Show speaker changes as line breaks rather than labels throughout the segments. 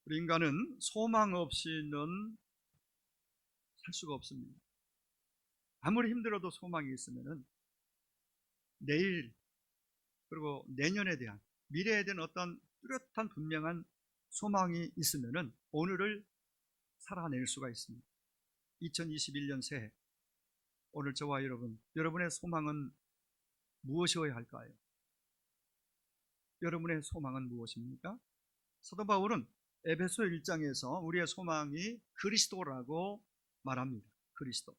우리 인간은 소망 없이는 살 수가 없습니다. 아무리 힘들어도 소망이 있으면은 내일 그리고 내년에 대한, 미래에 대한 어떤 뚜렷한 분명한 소망이 있으면은 오늘을 살아낼 수가 있습니다. 2021년 새해, 오늘 저와 여러분의 소망은 무엇이어야 할까요? 여러분의 소망은 무엇입니까? 사도 바울은 에베소 1장에서 우리의 소망이 그리스도라고 말합니다. 그리스도.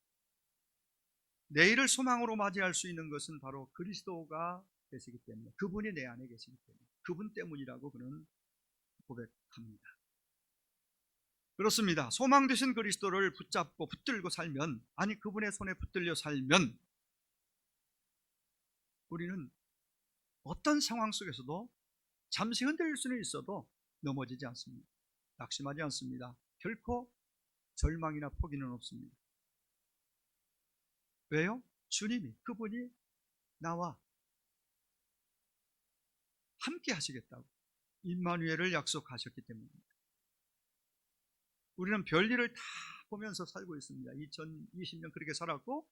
내일을 소망으로 맞이할 수 있는 것은 바로 그리스도가 계시기 때문에, 그분이 내 안에 계시기 때문에, 그분 때문이라고 그는 고백합니다. 그렇습니다. 소망 되신 그리스도를 붙잡고 붙들고 살면, 아니 그분의 손에 붙들려 살면 우리는 어떤 상황 속에서도 잠시 흔들릴 수는 있어도 넘어지지 않습니다. 낙심하지 않습니다. 결코 절망이나 포기는 없습니다. 왜요? 주님이, 그분이 나와 함께 하시겠다고 임마누엘을 약속하셨기 때문입니다. 우리는 별일을 다 보면서 살고 있습니다. 2020년 그렇게 살았고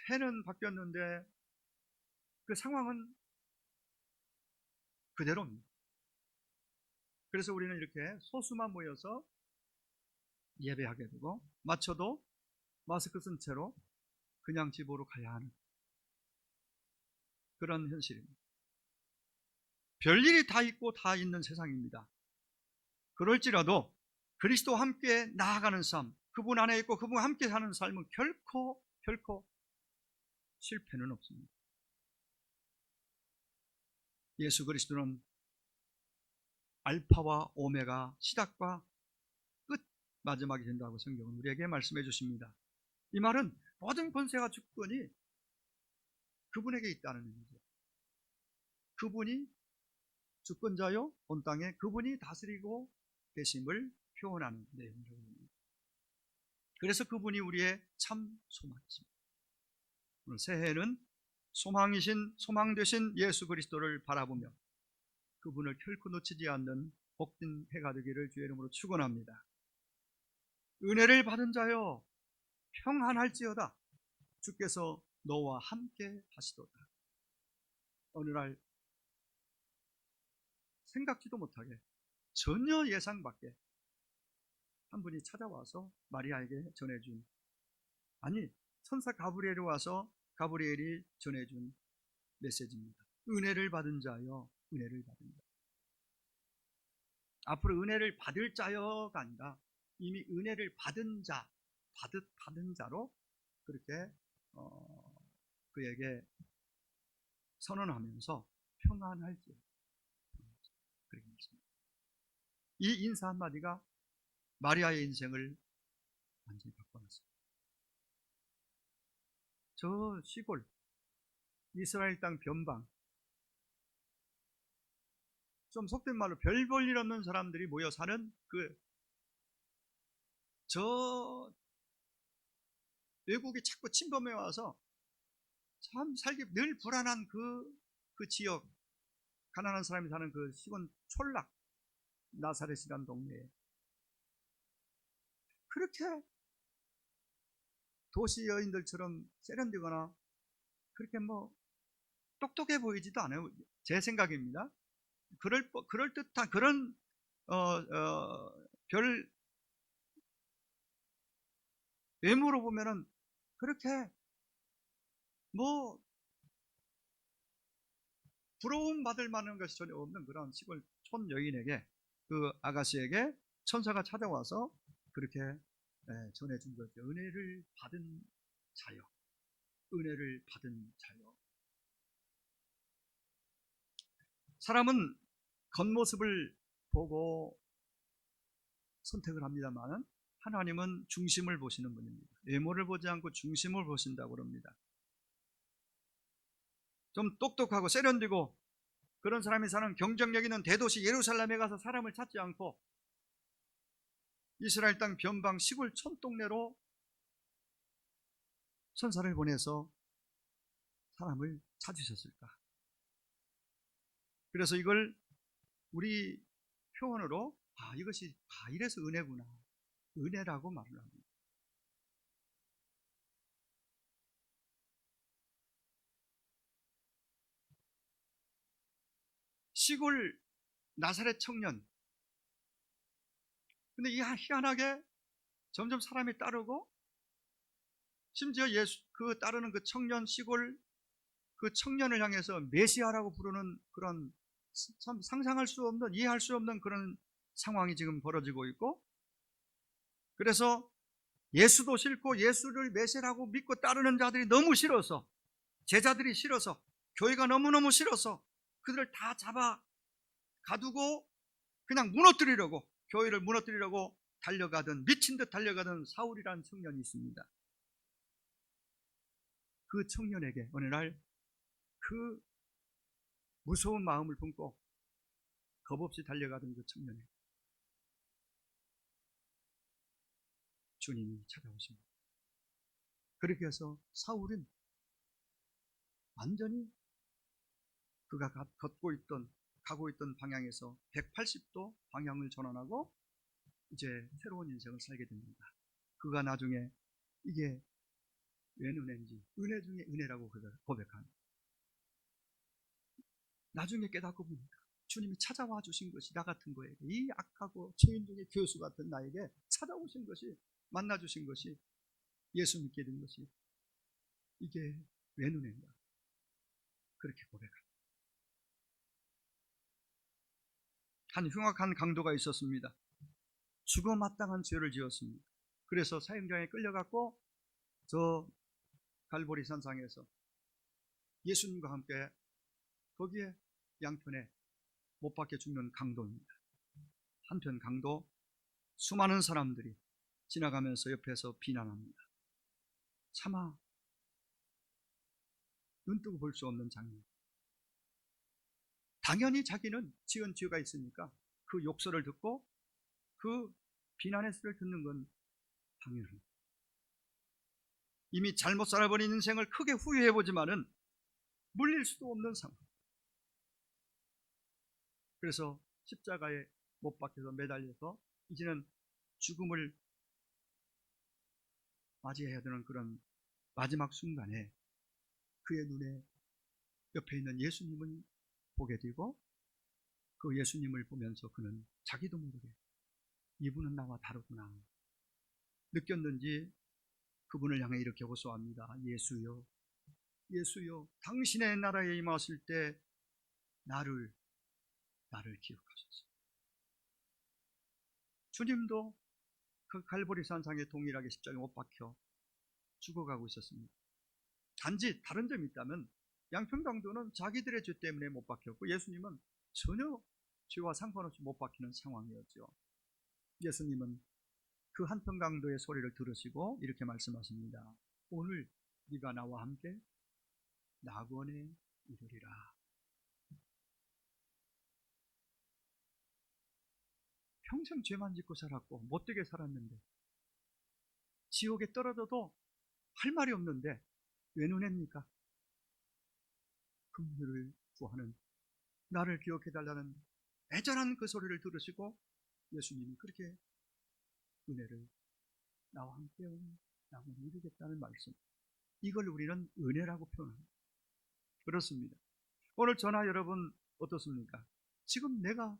해는 바뀌었는데 그 상황은 그대로입니다. 그래서 우리는 이렇게 소수만 모여서 예배하게 되고, 마쳐도 마스크 쓴 채로 그냥 집으로 가야 하는 그런 현실입니다. 별일이 다 있고 다 있는 세상입니다. 그럴지라도 그리스도와 함께 나아가는 삶, 그분 안에 있고 그분과 함께 사는 삶은 결코 실패는 없습니다. 예수 그리스도는 알파와 오메가, 시작과 끝, 마지막이 된다고 성경은 우리에게 말씀해 주십니다. 이 말은 모든 권세와 주권이 그분에게 있다는 의미죠. 그분이 주권자요, 온 땅에 그분이 다스리고 계심을 표현하는 내용입니다. 그래서 그분이 우리의 참 소망이십니다. 오늘 새해에는 소망이신, 소망 되신 예수 그리스도를 바라보며 그분을 결코 놓치지 않는 복된 해가 되기를 주의 이름으로 축원합니다. 은혜를 받은 자여 평안할지어다, 주께서 너와 함께 하시도다. 어느 날 생각지도 못하게, 전혀 예상 밖에 한 분이 찾아와서 마리아에게 전해준, 아니 천사 가브리엘이 와서 가브리엘이 전해준 메시지입니다. 은혜를 받은 자여, 은혜를 받은 자. 앞으로 은혜를 받을 자여가 아니라 이미 은혜를 받은 자, 받은 자로 그렇게 그에게 선언하면서 평안할지어다, 그렇게 말씀합니다. 이 인사 한마디가 마리아의 인생을 완전히 바꿔놨습니다. 저 시골 이스라엘 땅 변방, 좀 속된 말로 별 볼 일 없는 사람들이 모여 사는 저 외국이 자꾸 침범해 와서 참 살기 늘 불안한 그 지역, 가난한 사람이 사는 그 시골 촌락 나사렛이라는 동네에 그렇게 도시 여인들처럼 세련되거나 그렇게 똑똑해 보이지도 않아요. 제 생각입니다. 그럴 듯한 그런 별 외모로 보면은 그렇게 부러움 받을 만한 것이 전혀 없는 그런 시골 촌 여인에게, 그 아가씨에게 천사가 찾아와서 그렇게 전해준 거죠. 은혜를 받은 자요, 은혜를 받은 자요. 사람은 겉모습을 보고 선택을 합니다만 하나님은 중심을 보시는 분입니다. 외모를 보지 않고 중심을 보신다고 합니다. 좀 똑똑하고 세련되고 그런 사람이 사는 경쟁력 있는 대도시 예루살렘에 가서 사람을 찾지 않고 이스라엘 땅 변방 시골 촌동네로 천사를 보내서 사람을 찾으셨을까? 그래서 이걸 우리 표현으로 이것이 이래서 은혜구나. 은혜라고 말을 합니다. 시골 나사렛 청년. 근데 이 희한하게 점점 사람이 따르고, 심지어 그 따르는 그 청년, 시골 그 청년을 향해서 메시아라고 부르는 그런 참 상상할 수 없는, 이해할 수 없는 그런 상황이 지금 벌어지고 있고, 그래서 예수도 싫고 예수를 메시아라고 믿고 따르는 자들이 너무 싫어서, 제자들이 싫어서, 교회가 너무너무 싫어서 그들을 다 잡아 가두고 그냥 무너뜨리려고, 교회를 무너뜨리려고 달려가던, 미친 듯 달려가던 사울이라는 청년이 있습니다. 그 청년에게 어느 날 그 무서운 마음을 품고 겁없이 달려가던 그 청년에게 주님이 찾아오십니다. 그렇게 해서 사울은 완전히 그가 가고 있던 방향에서 180도 방향을 전환하고 이제 새로운 인생을 살게 됩니다. 그가 나중에 이게 웬 은혜인지, 은혜 중에 은혜라고 고백합니다. 나중에 깨닫고 보니까 주님이 찾아와 주신 것이 나 같은 거에게, 이 악하고 죄인 중에 교수 같은 나에게 찾아오신 것이, 만나 주신 것이, 예수 믿게 된 것이, 이게 웬 은혜인가, 그렇게 고백합니다. 한 흉악한 강도가 있었습니다. 죽어 마땅한 죄를 지었습니다. 그래서 사형장에 끌려갔고 저 갈보리 산상에서 예수님과 함께 거기에 양편에 못 박혀 죽는 강도입니다. 한편 강도, 수많은 사람들이 지나가면서 옆에서 비난합니다. 차마 눈뜨고 볼 수 없는 장면. 당연히 자기는 지은 죄가 있으니까 그 욕설을 듣고 그 비난의 소리를 듣는 건 당연합니다. 이미 잘못 살아버린 인생을 크게 후회해보지만은 물릴 수도 없는 상황. 그래서 십자가에 못 박혀서 매달려서 이제는 죽음을 맞이해야 되는 그런 마지막 순간에 그의 눈에 옆에 있는 예수님을 보게 되고, 그 예수님을 보면서 그는 자기도 모르게 이분은 나와 다르구나 느꼈는지 그분을 향해 이렇게 호소합니다. 예수여, 예수여, 당신의 나라에 임하실 때 나를 기억하소서. 주님도 그 갈보리 산상에 동일하게 십자가에 못 박혀 죽어가고 있었습니다. 단지 다른 점이 있다면 양평 강도는 자기들의 죄 때문에 못 박혔고 예수님은 전혀 죄와 상관없이 못 박히는 상황이었죠. 예수님은 그 한평 강도의 소리를 들으시고 이렇게 말씀하십니다. 오늘 네가 나와 함께 낙원에 이르리라. 평생 죄만 짓고 살았고 못되게 살았는데, 지옥에 떨어져도 할 말이 없는데 웬 은혜입니까? 긍휼을 구하는, 나를 기억해달라는 애절한 그 소리를 들으시고 예수님이 그렇게 은혜를, 나와 함께 낙원에 이르겠다는 말씀, 이걸 우리는 은혜라고 표현합니다. 그렇습니다. 오늘 저나 여러분 어떻습니까? 지금 내가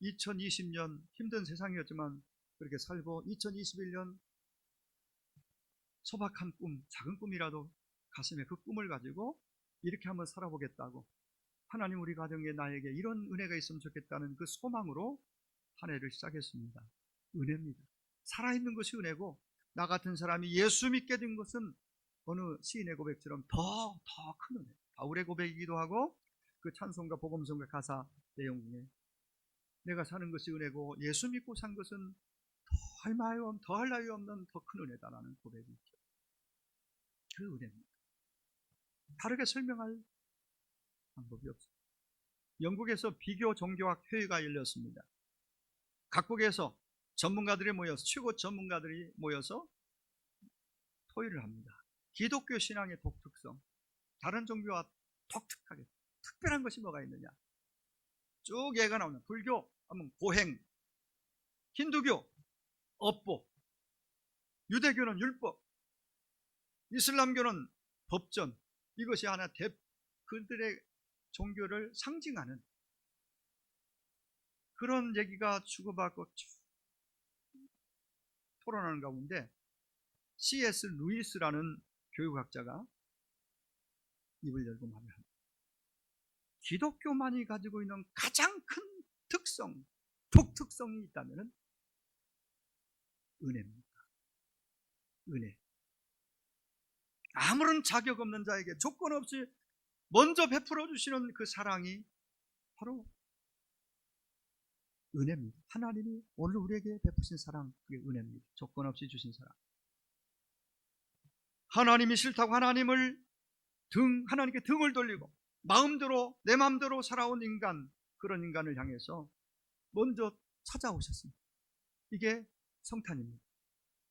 2020년 힘든 세상이었지만 그렇게 살고 2021년 소박한 꿈, 작은 꿈이라도 가슴에 그 꿈을 가지고 이렇게 한번 살아보겠다고, 하나님 우리 가정에 나에게 이런 은혜가 있으면 좋겠다는 그 소망으로 한 해를 시작했습니다. 은혜입니다. 살아있는 것이 은혜고, 나 같은 사람이 예수 믿게 된 것은 어느 시인의 고백처럼 더 큰 은혜, 바울의 고백이기도 하고 그 찬송가 복음성가 가사 내용 중에 내가 사는 것이 은혜고 예수 믿고 산 것은 더할 나위 없는 더 큰 은혜다라는 고백이 있죠. 그 은혜입니다. 다르게 설명할 방법이 없습니다. 영국에서 비교 종교학 회의가 열렸습니다. 각국에서 전문가들이 모여서, 최고 전문가들이 모여서 토의를 합니다. 기독교 신앙의 독특성, 다른 종교와 독특하게 특별한 것이 뭐가 있느냐. 쭉 얘가 나오는 불교 하면 고행, 힌두교 업보, 유대교는 율법, 이슬람교는 법전, 이것이 하나 그들의 종교를 상징하는 그런 얘기가 주고받고 토론하는 가운데 C.S. 루이스라는 교육학자가 입을 열고 말을 합니다. 기독교만이 가지고 있는 가장 큰 특성, 독특성이 있다면 은혜입니다. 은혜. 아무런 자격 없는 자에게 조건 없이 먼저 베풀어 주시는 그 사랑이 바로 은혜입니다. 하나님이 오늘 우리에게 베푸신 사랑, 그게 은혜입니다. 조건 없이 주신 사랑. 하나님이 싫다고 하나님께 등을 돌리고 내 마음대로 살아온 인간, 그런 인간을 향해서 먼저 찾아오셨습니다. 이게 성탄입니다.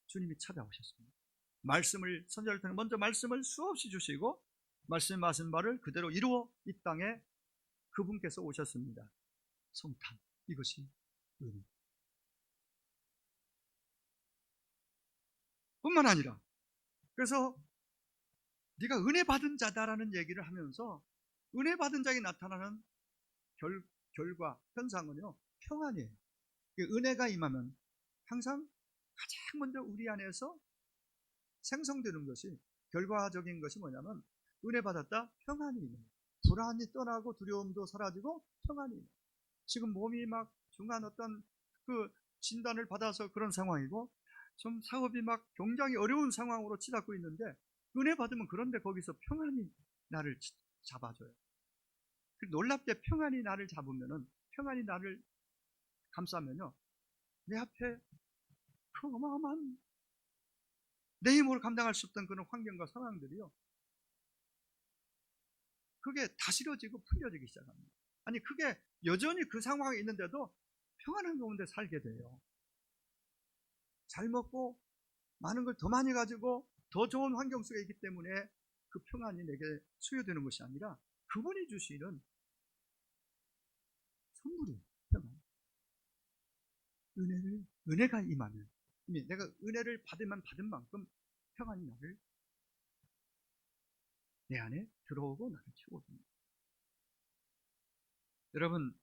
주님이 찾아오셨습니다. 말씀을, 선지자를 통해 먼저 말씀을 수없이 주시고 말씀하신 바를 그대로 이루어 이 땅에 그분께서 오셨습니다. 성탄, 이것이 은혜. 뿐만 아니라, 그래서 네가 은혜 받은 자다라는 얘기를 하면서 은혜 받은 자에게 나타나는 결과, 현상은요, 평안이에요. 은혜가 임하면 항상 가장 먼저 우리 안에서 생성되는 것이, 결과적인 것이 뭐냐면 은혜 받았다, 평안이 있는 거예요. 불안이 떠나고 두려움도 사라지고 평안이 있는 거예요. 지금 몸이 막 중한 어떤 그 진단을 받아서 그런 상황이고 좀 사업이 막 굉장히 어려운 상황으로 치닫고 있는데 은혜 받으면 그런데 거기서 평안이 나를 잡아줘요. 놀랍게 평안이 나를 잡으면은, 평안이 나를 감싸면요, 내 앞에 그 어마어마한 내 힘으로 감당할 수 없던 그런 환경과 상황들이요, 그게 다스려지고 풀려지기 시작합니다. 아니, 그게 여전히 그 상황에 있는데도 평안한 가운데 살게 돼요. 잘 먹고 많은 걸 더 많이 가지고 더 좋은 환경 속에 있기 때문에 그 평안이 내게 수여되는 것이 아니라 그분이 주시는 선물이에요. 평안. 은혜가 임하면, 이미 내가 은혜를 받으면 받은 만큼 평안이 내 안에 들어오고 나를 채워줍니다. 여러분,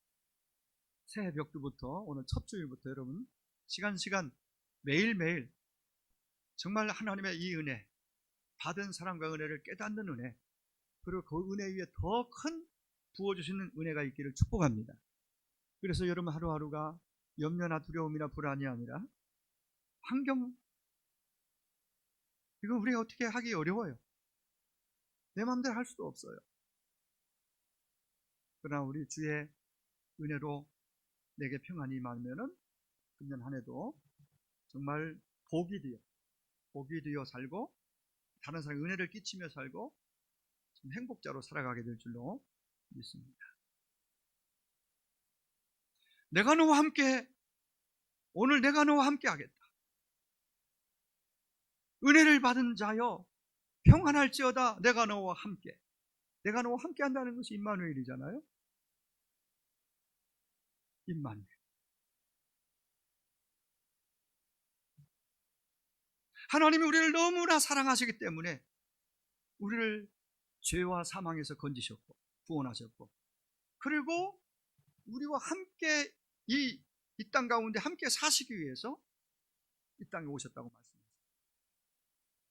새해 벽두부터 오늘 첫 주일부터 여러분 시간 매일매일 정말 하나님의 이 은혜, 받은 사랑과 은혜를 깨닫는 은혜, 그리고 그 은혜 위에 더 큰 부어주시는 은혜가 있기를 축복합니다. 그래서 여러분 하루하루가 염려나 두려움이나 불안이 아니라 환경, 이건 우리가 어떻게 하기 어려워요. 내 마음대로 할 수도 없어요. 그러나 우리 주의 은혜로 내게 평안이 임하면은 금년 한 해도 정말 복이 되어 살고 다른 사람에게 은혜를 끼치며 살고 행복자로 살아가게 될 줄로 믿습니다. 내가 너와 함께, 오늘 내가 너와 함께 하겠다. 은혜를 받은 자여 평안할지어다. 내가 너와 함께. 내가 너와 함께 한다는 것이 임마누엘이잖아요. 임마누엘. 하나님이 우리를 너무나 사랑하시기 때문에 우리를 죄와 사망에서 건지셨고 구원하셨고, 그리고 우리와 함께 이 땅 가운데 함께 사시기 위해서 이 땅에 오셨다고 말씀하셨습니다.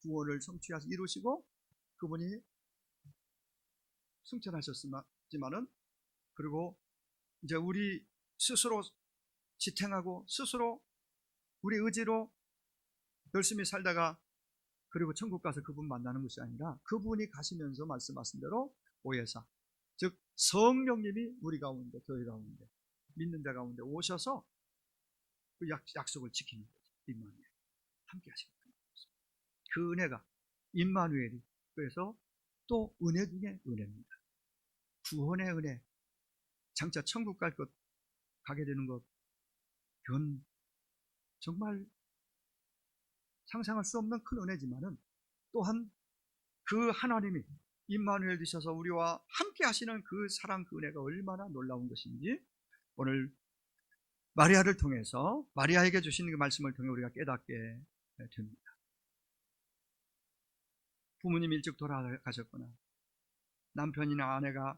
구원을 성취하시 이루시고 그분이 승천하셨지만은, 그리고 이제 우리 스스로 지탱하고 스스로 우리 의지로 열심히 살다가 그리고 천국 가서 그분 만나는 것이 아니라 그분이 가시면서 말씀하신 대로 오해사, 즉 성령님이 우리 가운데, 교회 가운데, 믿는 자 가운데 오셔서 그 약속을 지키는 거죠. 임마누엘, 함께 하시겠다. 그 은혜가 임마누엘이, 그래서 또 은혜 중에 은혜입니다. 구원의 은혜, 장차 천국 가게 되는 것, 그건 정말 상상할 수 없는 큰 은혜지만은 또한 그 하나님이 임마누엘 되셔서 우리와 함께 하시는 그 사랑, 그 은혜가 얼마나 놀라운 것인지 오늘 마리아를 통해서, 마리아에게 주신 그 말씀을 통해 우리가 깨닫게 됩니다. 부모님 일찍 돌아가셨거나 남편이나 아내가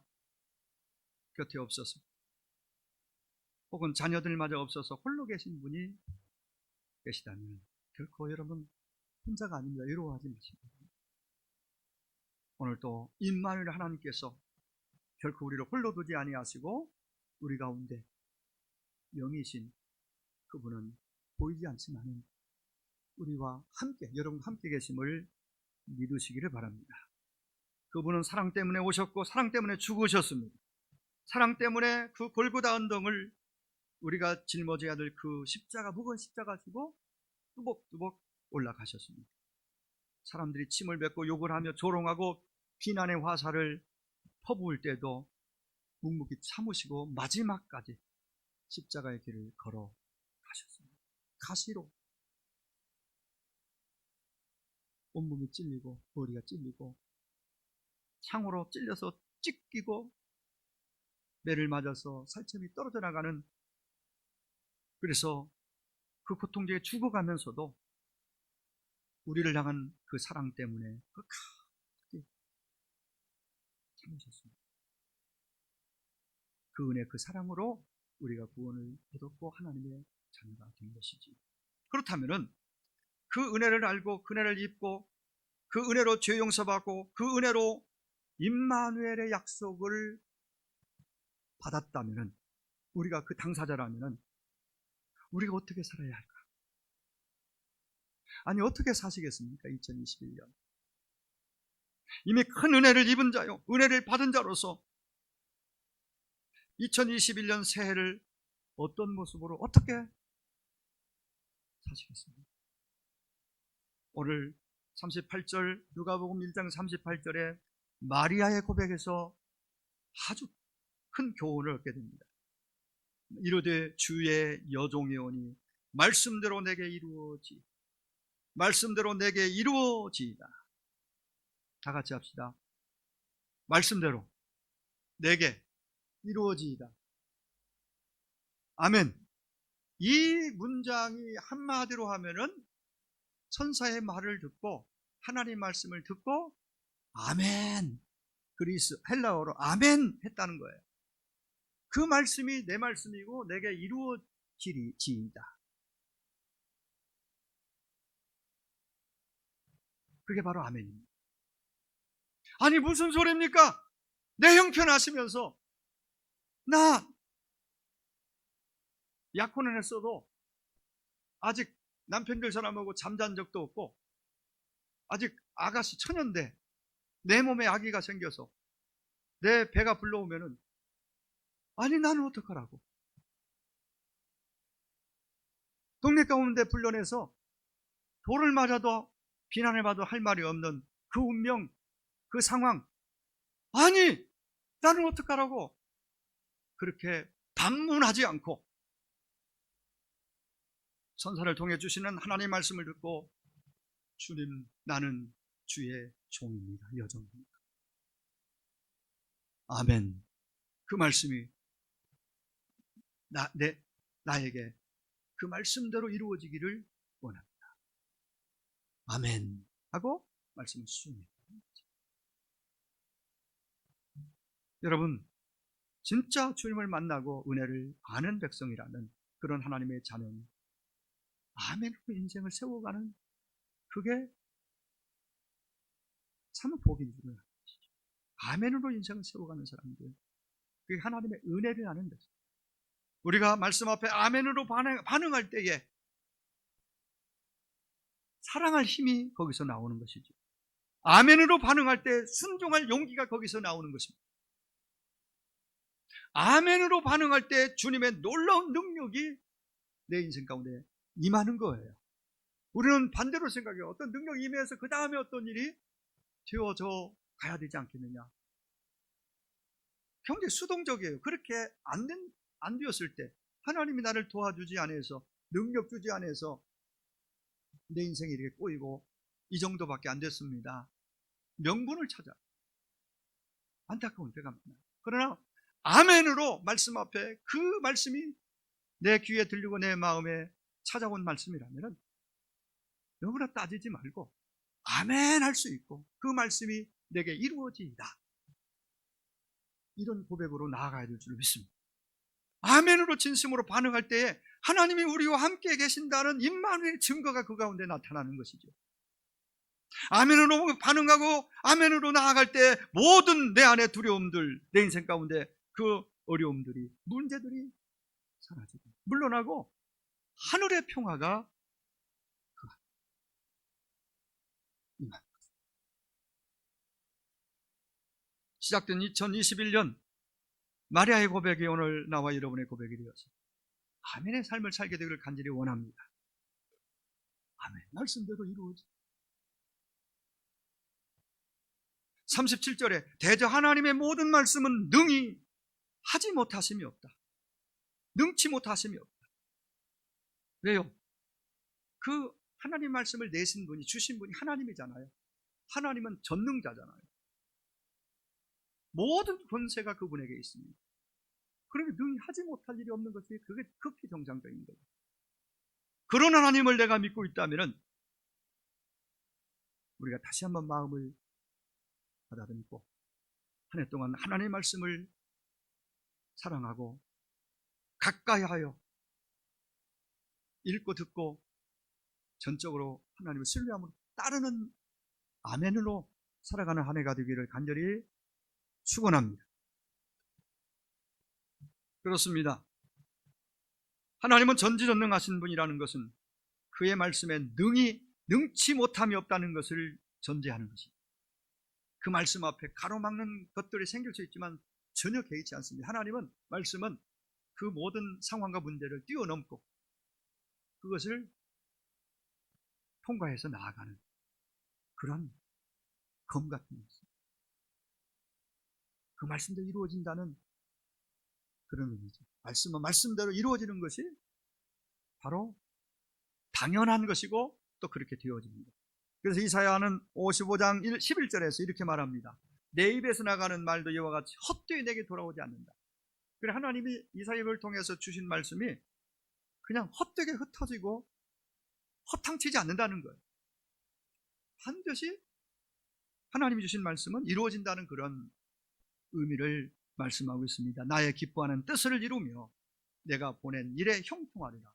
곁에 없어서, 혹은 자녀들마저 없어서 홀로 계신 분이 계시다면 결코 여러분 혼자가 아닙니다. 외로워하지 마십니다. 오늘 또 임마누엘 하나님께서 결코 우리를 홀로 두지 아니하시고 우리 가운데 영이신 그분은 보이지 않지만 우리와 함께, 여러분과 함께 계심을 믿으시기를 바랍니다. 그분은 사랑 때문에 오셨고 사랑 때문에 죽으셨습니다. 사랑 때문에 그 골고다 언덕을 우리가 짊어져야 될 그 십자가, 무거운 십자가 지고 뚜벅뚜벅 올라가셨습니다. 사람들이 침을 뱉고 욕을 하며 조롱하고 비난의 화살을 퍼부을 때도 묵묵히 참으시고 마지막까지 십자가의 길을 걸어가셨습니다. 가시로 온몸이 찔리고 머리가 찔리고 창으로 찔려서 찢기고 매를 맞아서 살점이 떨어져 나가는, 그래서 그 고통 중에 죽어가면서도 우리를 향한 그 사랑 때문에 끝까지 참으셨습니다. 그 은혜, 그 사랑으로 우리가 구원을 얻었고 하나님의 자녀가 된 것이지. 그렇다면은 그 은혜를 알고 그 은혜를 입고 그 은혜로 죄 용서받고 그 은혜로 임마누엘의 약속을 받았다면은, 우리가 그 당사자라면은 우리가 어떻게 살아야 할까? 아니 어떻게 사시겠습니까? 2021년 이미 큰 은혜를 입은 자요, 은혜를 받은 자로서 2021년 새해를 어떤 모습으로 어떻게 사시겠습니까? 오늘 38절, 누가복음 1장 38절에 마리아의 고백에서 아주 큰 교훈을 얻게 됩니다. 이르되 주의 여종이오니 말씀대로 내게 이루어지, 말씀대로 내게 이루어지이다. 다 같이 합시다. 말씀대로 내게 이루어지이다. 아멘. 이 문장이 한마디로 하면은 천사의 말을 듣고 하나님 말씀을 듣고 아멘, 그리스 헬라어로 아멘 했다는 거예요. 그 말씀이 내 말씀이고 내게 이루어지이다. 그게 바로 아멘입니다. 아니 무슨 소리입니까? 내 형편하시면서 나 약혼을 했어도 아직 남편들 사람하고 잠잔 적도 없고 아직 아가씨 처녀인데 내 몸에 아기가 생겨서 내 배가 불러오면은 아니 나는 어떡하라고. 동네 가운데 불러내서 돌을 맞아도 비난을 받아도 할 말이 없는 그 운명, 그 상황, 아니 나는 어떡하라고 그렇게 반문하지 않고 선사를 통해 주시는 하나님 말씀을 듣고 주님 나는 주의 종입니다, 여종입니다. 아멘. 그 말씀이 나에게 그 말씀대로 이루어지기를 원합니다. 아멘 하고 말씀을 수용합니다. 여러분 진짜 주님을 만나고 은혜를 아는 백성이라는 그런 하나님의 자녀는 아멘으로 인생을 세워가는, 그게 참 복인 줄을 아시죠? 아멘으로 인생을 세워가는 사람들, 그게 하나님의 은혜를 아는 백성. 우리가 말씀 앞에 아멘으로 반응할 때에 사랑할 힘이 거기서 나오는 것이죠. 아멘으로 반응할 때 순종할 용기가 거기서 나오는 것입니다. 아멘으로 반응할 때 주님의 놀라운 능력이 내 인생 가운데 임하는 거예요. 우리는 반대로 생각해요. 어떤 능력이 임해서 그 다음에 어떤 일이 되어져 가야 되지 않겠느냐. 굉장히 수동적이에요. 그렇게 안 되었을 때, 하나님이 나를 도와주지 않아서, 능력 주지 않아서 내 인생이 이렇게 꼬이고 이 정도밖에 안 됐습니다. 명분을 찾아 안타까운 때가 많아요. 그러나 아멘으로 말씀 앞에 그 말씀이 내 귀에 들리고 내 마음에 찾아온 말씀이라면 너무나 따지지 말고 아멘 할 수 있고 그 말씀이 내게 이루어지이다, 이런 고백으로 나아가야 될 줄 믿습니다. 아멘으로 진심으로 반응할 때에 하나님이 우리와 함께 계신다는 임마누엘의 증거가 그 가운데 나타나는 것이죠. 아멘으로 반응하고 아멘으로 나아갈 때 모든 내 안의 두려움들, 내 인생 가운데 그 어려움들이, 문제들이 사라지고 물러나고 하늘의 평화가 시작된 2021년 마리아의 고백이 오늘 나와 여러분의 고백이 되어서 아멘의 삶을 살게 되기를 간절히 원합니다. 아멘. 말씀대로 이루어지. 37절에 대저 하나님의 모든 말씀은 능히 하지 못하심이 없다. 능치 못하심이 없다. 왜요? 그 하나님 말씀을 내신 분이, 주신 분이 하나님이잖아요. 하나님은 전능자잖아요. 모든 권세가 그분에게 있습니다. 그러면 능히 하지 못할 일이 없는 것이 그게 극히 정상적인 거예요. 그런 하나님을 내가 믿고 있다면 우리가 다시 한번 마음을 받아들이고 한 해 동안 하나님의 말씀을 사랑하고 가까이 하여 읽고 듣고 전적으로 하나님을 신뢰함으로 따르는 아멘으로 살아가는 한 해가 되기를 간절히 축원합니다. 그렇습니다. 하나님은 전지전능하신 분이라는 것은 그의 말씀에 능치 못함이 없다는 것을 전제하는 것입니다. 그 말씀 앞에 가로막는 것들이 생길 수 있지만 전혀 개의치 않습니다. 하나님은 말씀은 그 모든 상황과 문제를 뛰어넘고 그것을 통과해서 나아가는 그런 검 같은 것입니다. 그 말씀대로 이루어진다는 그런 의미죠. 말씀은 말씀대로 이루어지는 것이 바로 당연한 것이고 또 그렇게 되어집니다. 그래서 이사야는 55장 11절에서 이렇게 말합니다. 내 입에서 나가는 말도 이와 같이 헛되이 내게 돌아오지 않는다. 그래, 하나님이 이사야를 통해서 주신 말씀이 그냥 헛되게 흩어지고 허탕치지 않는다는 거예요. 반드시 하나님이 주신 말씀은 이루어진다는 그런 의미를 말씀하고 있습니다. 나의 기뻐하는 뜻을 이루며 내가 보낸 일에 형통하리라.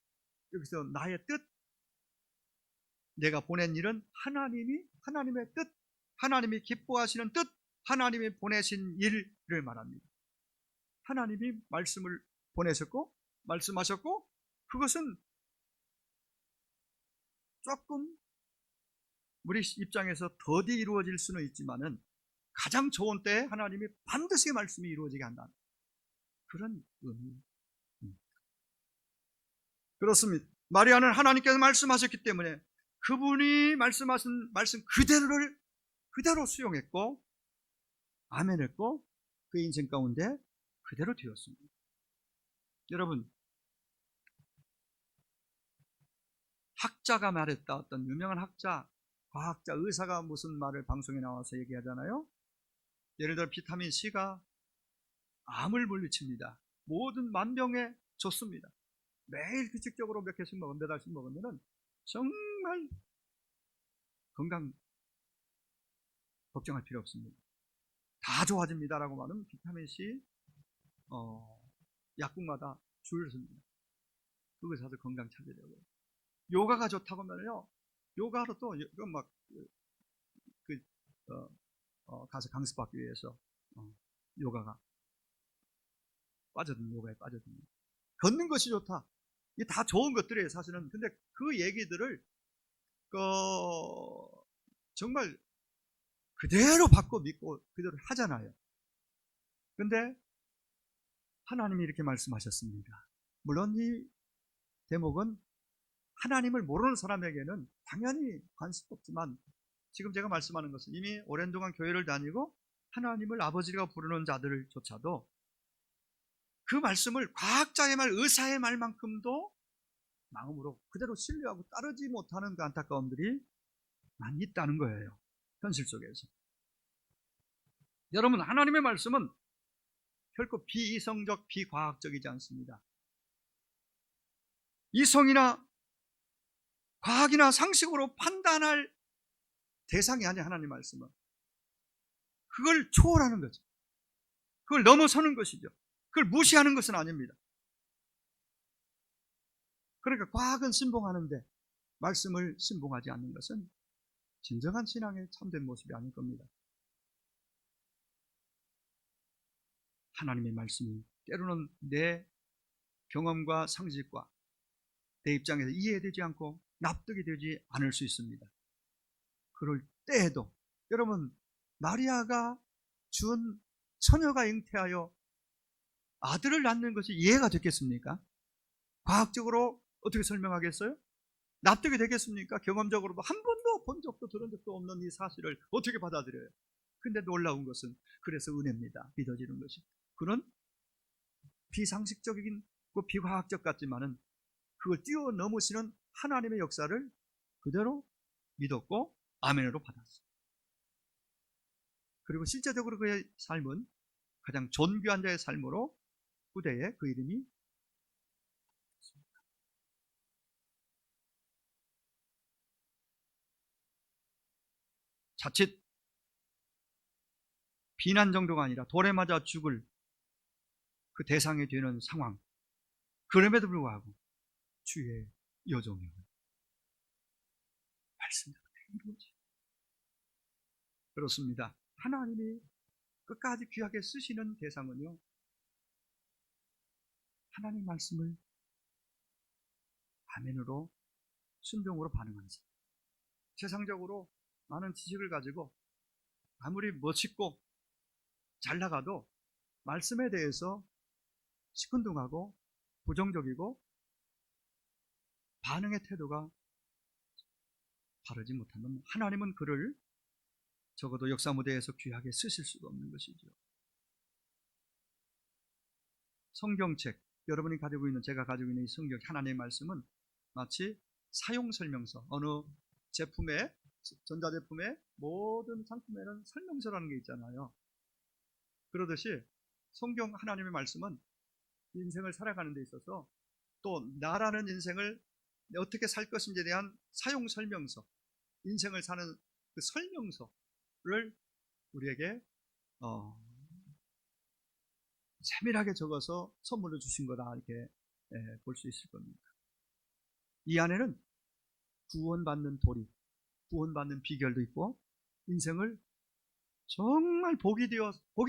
여기서 나의 뜻, 내가 보낸 일은 하나님의 뜻, 하나님이 기뻐하시는 뜻, 하나님이 보내신 일을 말합니다. 하나님이 말씀을 보내셨고 말씀하셨고 그것은 조금 우리 입장에서 더디 이루어질 수는 있지만은 가장 좋은 때에 하나님이 반드시 말씀이 이루어지게 한다는 그런 의미입니다. 그렇습니다. 마리아는 하나님께서 말씀하셨기 때문에 그분이 말씀하신 말씀 그대로 수용했고 아멘했고 그 인생 가운데 그대로 되었습니다. 여러분, 학자가 말했다. 어떤 유명한 학자, 과학자, 의사가 무슨 말을 방송에 나와서 얘기하잖아요. 예를 들어 비타민 C가 암을 물리칩니다. 모든 만병에 좋습니다. 매일 규칙적으로 몇 개씩 몇 알씩 먹으면 정말 건강 걱정할 필요 없습니다. 다 좋아집니다라고 하는 비타민 C 약국마다 줄을 섭니다. 그거 사서 건강 찾으려고요. 요가가 좋다고 하면요, 요가로 또 막 가서 강습받기 위해서 요가가 요가에 빠져듭니다. 걷는 것이 좋다. 이게 다 좋은 것들이에요, 사실은. 근데 그 얘기들을 정말 그대로 받고 믿고 그대로 하잖아요. 근데 하나님이 이렇게 말씀하셨습니다. 물론 이 대목은 하나님을 모르는 사람에게는 당연히 관심 없지만 지금 제가 말씀하는 것은 이미 오랜 동안 교회를 다니고 하나님을 아버지라고 부르는 자들조차도 그 말씀을 과학자의 말, 의사의 말만큼도 마음으로 그대로 신뢰하고 따르지 못하는 그 안타까움들이 많이 있다는 거예요. 현실 속에서. 여러분, 하나님의 말씀은 결코 비이성적, 비과학적이지 않습니다. 이성이나 과학이나 상식으로 판단할 대상이 아니야. 하나님 말씀은 그걸 초월하는 거죠. 그걸 넘어서는 것이죠. 그걸 무시하는 것은 아닙니다. 그러니까 과학은 신봉하는데 말씀을 신봉하지 않는 것은 진정한 신앙의 참된 모습이 아닐 겁니다. 하나님의 말씀이 때로는 내 경험과 상식과 내 입장에서 이해되지 않고 납득이 되지 않을 수 있습니다. 그럴 때에도 여러분, 마리아가 준 처녀가 잉태하여 아들을 낳는 것이 이해가 됐겠습니까? 과학적으로 어떻게 설명하겠어요? 납득이 되겠습니까? 경험적으로도 한 번도 본 적도 들은 적도 없는 이 사실을 어떻게 받아들여요? 근데 놀라운 것은 그래서 은혜입니다. 믿어지는 것이. 그런 비상식적인 비과학적 같지만은 그걸 뛰어넘으시는 하나님의 역사를 그대로 믿었고 아멘으로 받았어요. 그리고 실제적으로 그의 삶은 가장 존귀한 자의 삶으로 후대에 그 이름이 자칫 비난 정도가 아니라 돌에 맞아 죽을 그 대상이 되는 상황, 그럼에도 불구하고 주의 여종이 말씀대로 이루어지. 그렇습니다. 하나님이 끝까지 귀하게 쓰시는 대상은요, 하나님 말씀을 아멘으로 순종으로 반응하는 사람. 세상적으로 많은 지식을 가지고 아무리 멋있고 잘 나가도 말씀에 대해서 시큰둥하고 부정적이고 반응의 태도가 바르지 못하면 하나님은 그를 적어도 역사 무대에서 귀하게 쓰실 수가 없는 것이죠. 성경책, 여러분이 가지고 있는, 제가 가지고 있는 이 성경, 하나님의 말씀은 마치 사용설명서, 어느 제품의, 전자제품의 모든 상품에는 설명서라는 게 있잖아요. 그러듯이 성경 하나님의 말씀은 인생을 살아가는 데 있어서 또 나라는 인생을 어떻게 살 것인지에 대한 사용설명서, 인생을 사는 그 설명서를 우리에게 세밀하게 적어서 선물로 주신 거다, 이렇게 볼 수 있을 겁니다. 이 안에는 구원받는 도리, 구원받는 비결도 있고 인생을 정말 복이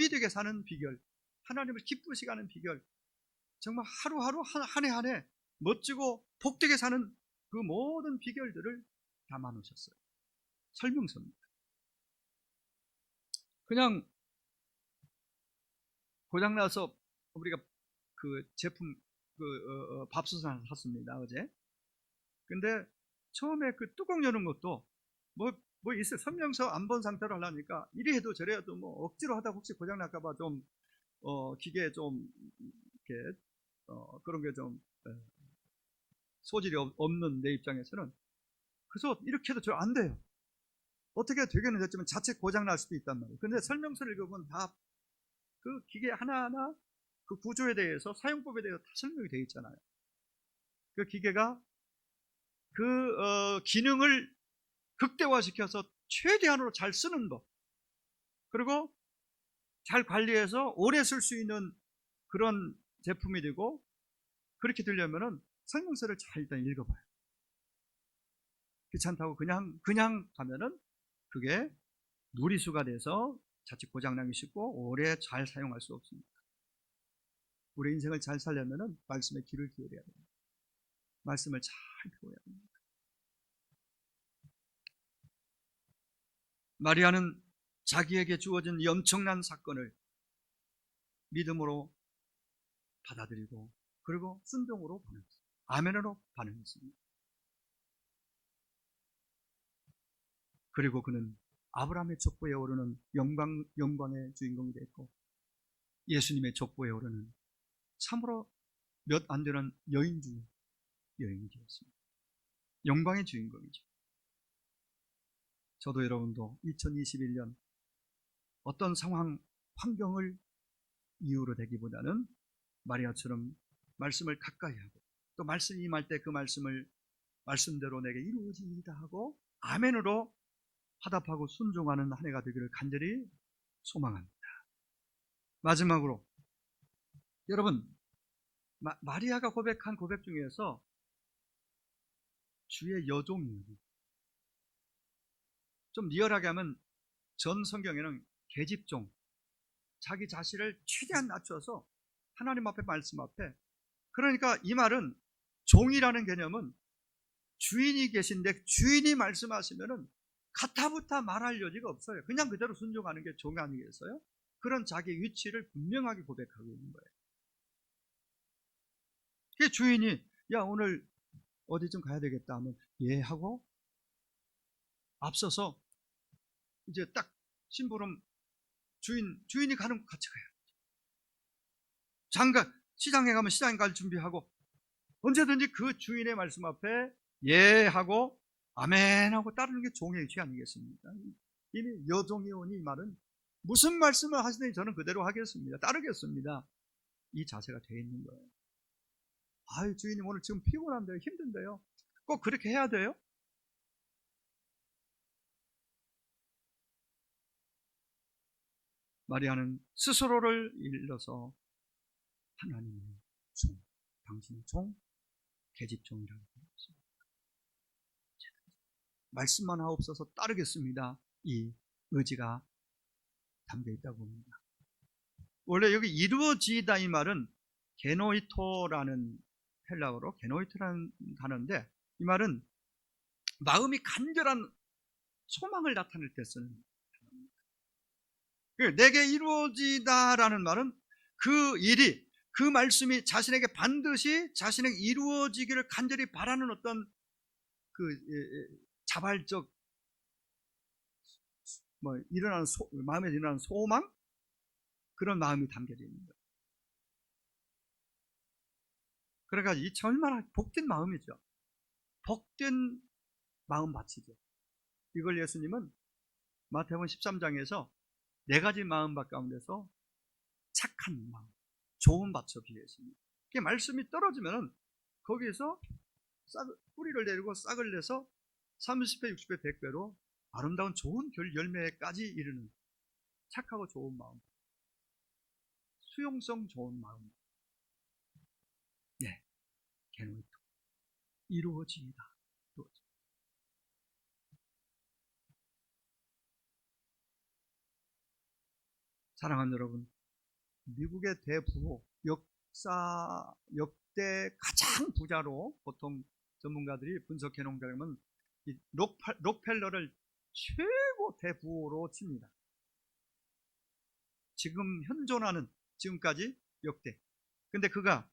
되게 사는 비결, 하나님을 기쁘시게 하는 비결, 정말 하루하루 한 해 한 해 멋지고 복되게 사는 그 모든 비결들을 담아 놓으셨어요. 설명서입니다. 그냥 고장나서 우리가 그 제품 밥솥을 하나 샀습니다, 어제. 근데 처음에 그 뚜껑 여는 것도 뭐 있어요. 설명서 안 본 상태로 하려니까 이리 해도 저리 해도 뭐 억지로 하다가 혹시 고장 날까봐 좀 기계에 좀 이렇게 그런 게 좀 소질이 없는 내 입장에서는, 그래서 이렇게 해도 저 안 돼요. 어떻게 되겠는 됐지만 자체 고장 날 수도 있단 말이에요. 근데 설명서를 읽으면 다 그 기계 하나하나 그 구조에 대해서, 사용법에 대해서 다 설명이 되어 있잖아요. 그 기계가 그 기능을 극대화시켜서 최대한으로 잘 쓰는 법, 그리고 잘 관리해서 오래 쓸 수 있는 그런 제품이 되고, 그렇게 되려면은 설명서를 잘 일단 읽어봐요. 귀찮다고 그냥 가면은 그게 무리수가 돼서 자칫 고장나기 쉽고 오래 잘 사용할 수 없습니다. 우리 인생을 잘 살려면은 말씀에 귀를 기울여야 됩니다. 말씀을 잘 배워야 됩니다. 마리아는 자기에게 주어진 이 엄청난 사건을 믿음으로 받아들이고, 그리고 순종으로 반응했습니다. 아멘으로 반응했습니다. 그리고 그는 아브라함의 족보에 오르는 영광의 주인공이 됐고, 예수님의 족보에 오르는 참으로 몇 안 되는 여인이 되었습니다. 영광의 주인공이죠. 저도 여러분도 2021년 어떤 상황, 환경을 이유로 되기보다는 마리아처럼 말씀을 가까이 하고 또 말씀이 임할 때 그 말씀을 말씀대로 내게 이루어지이다 하고 아멘으로 화답하고 순종하는 한 해가 되기를 간절히 소망합니다. 마지막으로 여러분, 마리아가 고백한 고백 중에서 주의 여종이에요. 좀 리얼하게 하면 전 성경에는 계집종, 자기 자신을 최대한 낮춰서 하나님 앞에 말씀 앞에, 그러니까 이 말은 종이라는 개념은 주인이 계신데 주인이 말씀하시면은 가타부타 말할 여지가 없어요. 그냥 그대로 순종하는 게 종 아니겠어요? 그런 자기 위치를 분명하게 고백하고 있는 거예요. 그 주인이 야 오늘 어디 좀 가야 되겠다 하면 예 하고 앞서서 이제 딱 심부름 주인이 가는 곳 같이 가요. 장가 시장에 가면 시장에 갈 준비하고 언제든지 그 주인의 말씀 앞에 예 하고 아멘 하고 따르는 게 종의 위치 아니겠습니까? 이미 여종이 오니 이 말은 무슨 말씀을 하시든지 저는 그대로 하겠습니다. 따르겠습니다. 이 자세가 되어 있는 거예요. 아유 주인님 오늘 지금 피곤한데요, 힘든데요. 꼭 그렇게 해야 돼요? 마리아는 스스로를 일러서 하나님의 종, 당신의 종, 계집종이라고 했습니다. 말씀만 하옵소서 따르겠습니다. 이 의지가 담겨 있다고 봅니다. 원래 여기 이루어지다 이 말은 게노이토라는 헬라어로 게노이토라는 단어인데 이 말은 마음이 간절한 소망을 나타낼 때 쓰는 단어입니다. 내게 이루어지다라는 말은 그 일이 그 말씀이 자신에게 반드시 자신에게 이루어지기를 간절히 바라는 어떤 그 자발적 일어나는 마음에 일어나는 소망 그런 마음이 담겨져 있는 거예요. 그러니까 이 얼마나 복된 마음이죠. 복된 마음밭이죠. 이걸 예수님은 마태복음 13장에서 4가지 마음밭 가운데서 착한 마음, 좋은 밭으로 비유했습니다. 그 말씀이 떨어지면은 거기에서 뿌리를 내리고 싹을 내서 30배, 60배, 100배로 아름다운 좋은 열매까지 이르는 착하고 좋은 마음, 수용성 좋은 마음. 네, 게노이토 이루어지이다. 사랑하는 여러분, 미국의 대부호, 역대 가장 부자로 보통 전문가들이 분석해 놓은 결과는 록펠러를 최고 대부호로 칩니다. 지금 현존하는 지금까지 역대. 근데 그가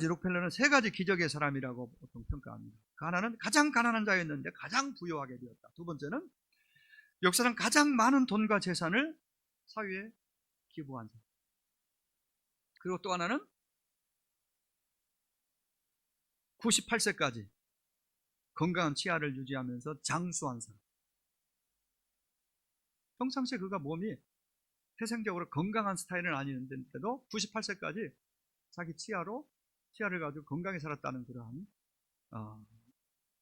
록펠러는 3가지 기적의 사람이라고 보통 평가합니다. 그 하나는 가장 가난한 자였는데 가장 부유하게 되었다. 두 번째는 역사상 가장 많은 돈과 재산을 사회에 기부한 사람. 그리고 또 하나는 98세까지 건강한 치아를 유지하면서 장수한 사람. 평상시에 그가 몸이 태생적으로 건강한 스타일은 아니었는데도 98세까지 자기 치아를 가지고 건강히 살았다는 그러한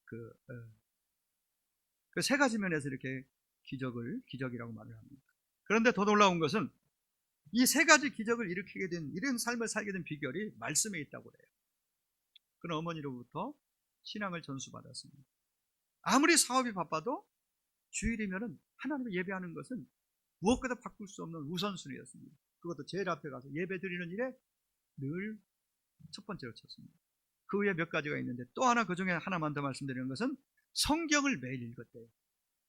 그 3가지 면에서 이렇게 기적이라고 말을 합니다. 그런데 더 놀라운 것은 이 3가지 기적을 일으키게 된 이런 삶을 살게 된 비결이 말씀에 있다고 그래요. 그는 어머니로부터 신앙을 전수받았습니다. 아무리 사업이 바빠도 주일이면은 하나님을 예배하는 것은 무엇보다 바꿀 수 없는 우선순위였습니다. 그것도 제일 앞에 가서 예배 드리는 일에 늘 첫 번째로 쳤습니다. 그 외에 몇 가지가 있는데 또 하나 그 중에 하나만 더 말씀드리는 것은 성경을 매일 읽었대요.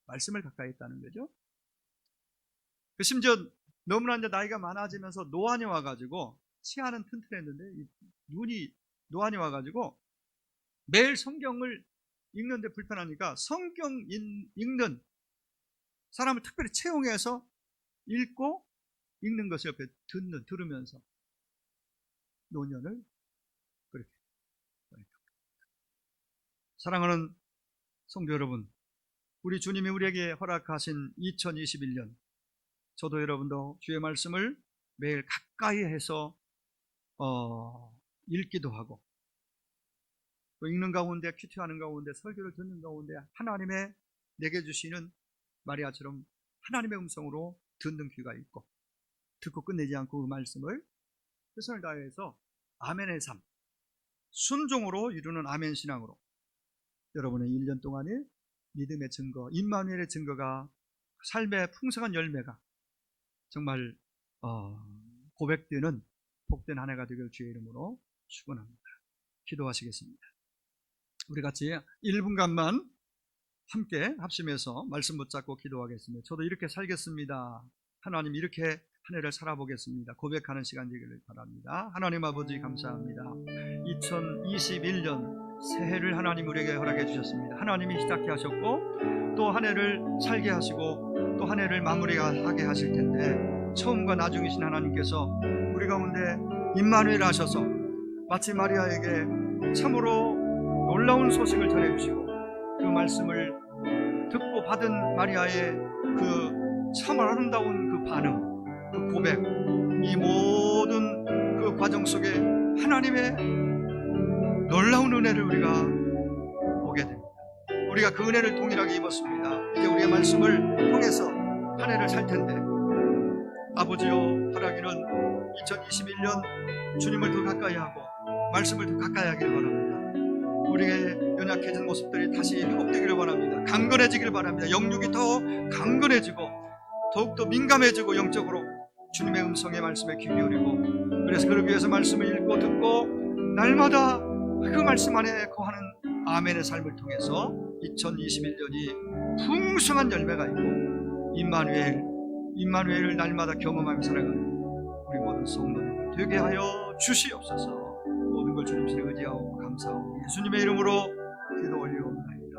말씀을 가까이 했다는 거죠. 심지어 너무나 이제 나이가 많아지면서 노안이 와가지고 치아는 튼튼했는데 노안이 와가지고 매일 성경을 읽는데 불편하니까 성경 읽는 사람을 특별히 채용해서 읽고 읽는 것을 옆에 들으면서 노년을 그렇게. 사랑하는 성도 여러분, 우리 주님이 우리에게 허락하신 2021년 저도 여러분도 주의 말씀을 매일 가까이 해서 읽기도 하고 또 읽는 가운데, 큐티하는 가운데, 설교를 듣는 가운데 하나님의 내게 주시는 마리아처럼 하나님의 음성으로 듣는 귀가 있고, 듣고 끝내지 않고 그 말씀을 최선을 다해서 아멘의 삶, 순종으로 이루는 아멘 신앙으로 여러분의 1년 동안의 믿음의 증거, 임마누엘의 증거가, 삶의 풍성한 열매가 정말 고백되는 복된 한 해가 되길 주의 이름으로 축원합니다. 기도하시겠습니다. 우리 같이 1분간만 함께 합심해서 말씀 붙잡고 기도하겠습니다. 저도 이렇게 살겠습니다. 하나님, 이렇게 한 해를 살아보겠습니다. 고백하는 시간 되기를 바랍니다. 하나님 아버지, 감사합니다. 2021년 새해를 하나님 우리에게 허락해 주셨습니다. 하나님이 시작해 하셨고 또 한 해를 살게 하시고 또 한 해를 마무리하게 하실 텐데, 처음과 나중이신 하나님께서 우리 가운데 임마누엘 하셔서 마치 마리아에게 참으로 놀라운 소식을 전해주시고, 그 말씀을 듣고 받은 마리아의 그 참 아름다운 그 반응, 그 고백, 이 모든 그 과정 속에 하나님의 놀라운 은혜를 우리가 보게 됩니다. 우리가 그 은혜를 동일하게 입었습니다. 이제 우리의 말씀을 통해서 한 해를 살 텐데, 아버지여, 바라기는 2021년 주님을 더 가까이 하고 말씀을 더 가까이 하기를 바랍니다. 우리의 연약해진 모습들이 다시 회복되기를 바랍니다. 강건해지기를 바랍니다. 영육이 더 강건해지고 더욱더 민감해지고 영적으로 주님의 음성의 말씀에 귀 기울이고, 그래서 그러기 위해서 말씀을 읽고 듣고 날마다 그 말씀 안에 거하는 아멘의 삶을 통해서 2021년이 풍성한 열매가 있고 임마누엘을 날마다 경험하며 살아가는 우리 모든 성도들 되게 하여 주시옵소서. 모든 걸 주님 신에 의지하고 감사하고 예수님의 이름으로 기도 올리옵나이다.